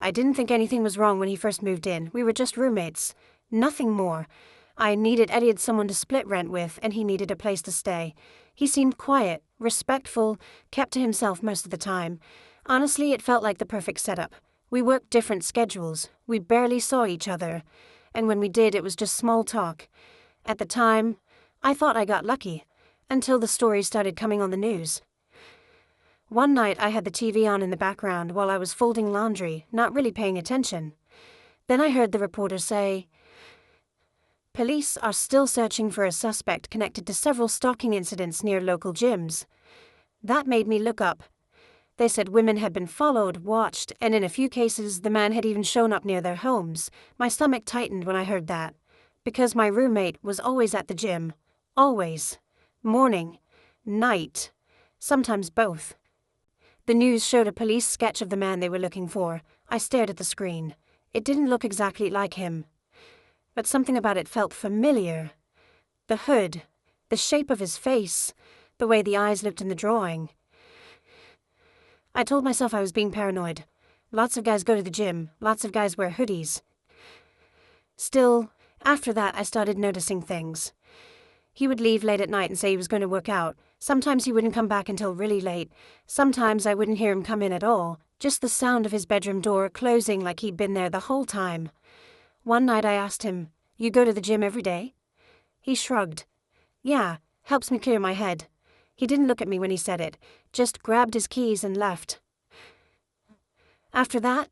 I didn't think anything was wrong when he first moved in. We were just roommates. Nothing more. I needed someone to split rent with, and he needed a place to stay. He seemed quiet, respectful, kept to himself most of the time. Honestly, it felt like the perfect setup. We worked different schedules. We barely saw each other. And when we did, it was just small talk. At the time, I thought I got lucky, until the stories started coming on the news. One night I had the TV on in the background while I was folding laundry, not really paying attention. Then I heard the reporter say, "Police are still searching for a suspect connected to several stalking incidents near local gyms." That made me look up. They said women had been followed, watched, and in a few cases the man had even shown up near their homes. My stomach tightened when I heard that, because my roommate was always at the gym. Always. Morning. Night. Sometimes both. The news showed a police sketch of the man they were looking for. I stared at the screen. It didn't look exactly like him, but something about it felt familiar. The hood, the shape of his face, the way the eyes looked in the drawing. I told myself I was being paranoid. Lots of guys go to the gym, lots of guys wear hoodies. Still, after that I started noticing things. He would leave late at night and say he was going to work out. Sometimes he wouldn't come back until really late. Sometimes I wouldn't hear him come in at all, just the sound of his bedroom door closing like he'd been there the whole time. One night I asked him, "You go to the gym every day?" He shrugged. "Yeah, helps me clear my head." He didn't look at me when he said it, just grabbed his keys and left. After that,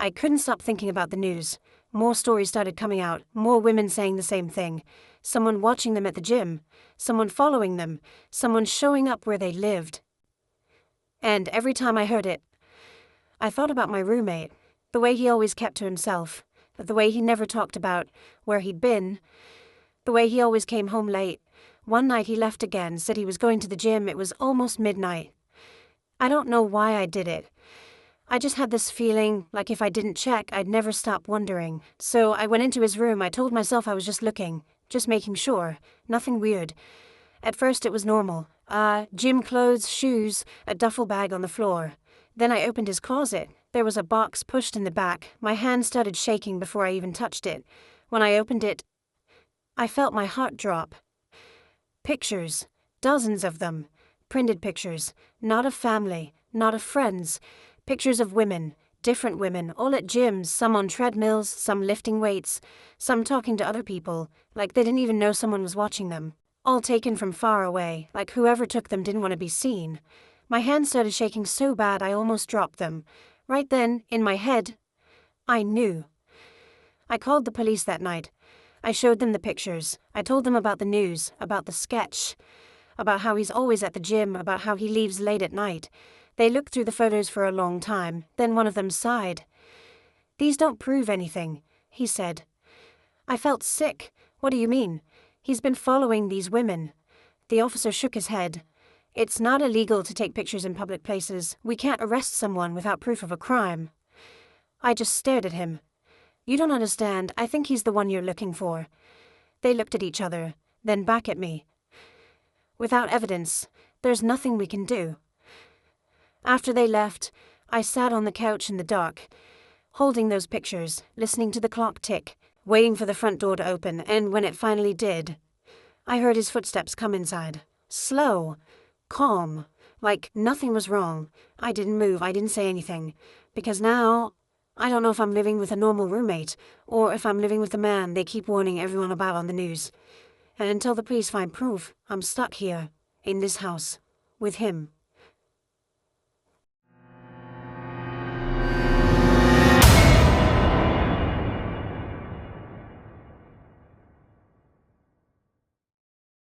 I couldn't stop thinking about the news. More stories started coming out, more women saying the same thing. Someone watching them at the gym, someone following them, someone showing up where they lived. And every time I heard it, I thought about my roommate, the way he always kept to himself, the way he never talked about where he'd been, the way he always came home late. One night he left again, said he was going to the gym. It was almost midnight. I don't know why I did it. I just had this feeling like if I didn't check, I'd never stop wondering. So I went into his room. I told myself I was just looking, just making sure. Nothing weird. At first it was normal. Gym clothes, shoes, a duffel bag on the floor. Then I opened his closet. There was a box pushed in the back. My hand started shaking before I even touched it. When I opened it, I felt my heart drop. Pictures. Dozens of them. Printed pictures. Not of family, not of friends. Pictures of women, different women, all at gyms, some on treadmills, some lifting weights, some talking to other people, like they didn't even know someone was watching them. All taken from far away, like whoever took them didn't want to be seen. My hands started shaking so bad I almost dropped them. Right then, in my head, I knew. I called the police that night. I showed them the pictures. I told them about the news, about the sketch, about how he's always at the gym, about how he leaves late at night. They looked through the photos for a long time. Then one of them sighed. "These don't prove anything," he said. I felt sick. "What do you mean?" "He's been following these women." The officer shook his head. "It's not illegal to take pictures in public places. We can't arrest someone without proof of a crime." I just stared at him. "You don't understand. I think he's the one you're looking for." They looked at each other, then back at me. "Without evidence, there's nothing we can do." After they left, I sat on the couch in the dark, holding those pictures, listening to the clock tick, waiting for the front door to open, and when it finally did, I heard his footsteps come inside. Slow, calm, like nothing was wrong. I didn't move, I didn't say anything, because now I don't know if I'm living with a normal roommate, or if I'm living with the man they keep warning everyone about on the news. And until the police find proof, I'm stuck here, in this house, with him.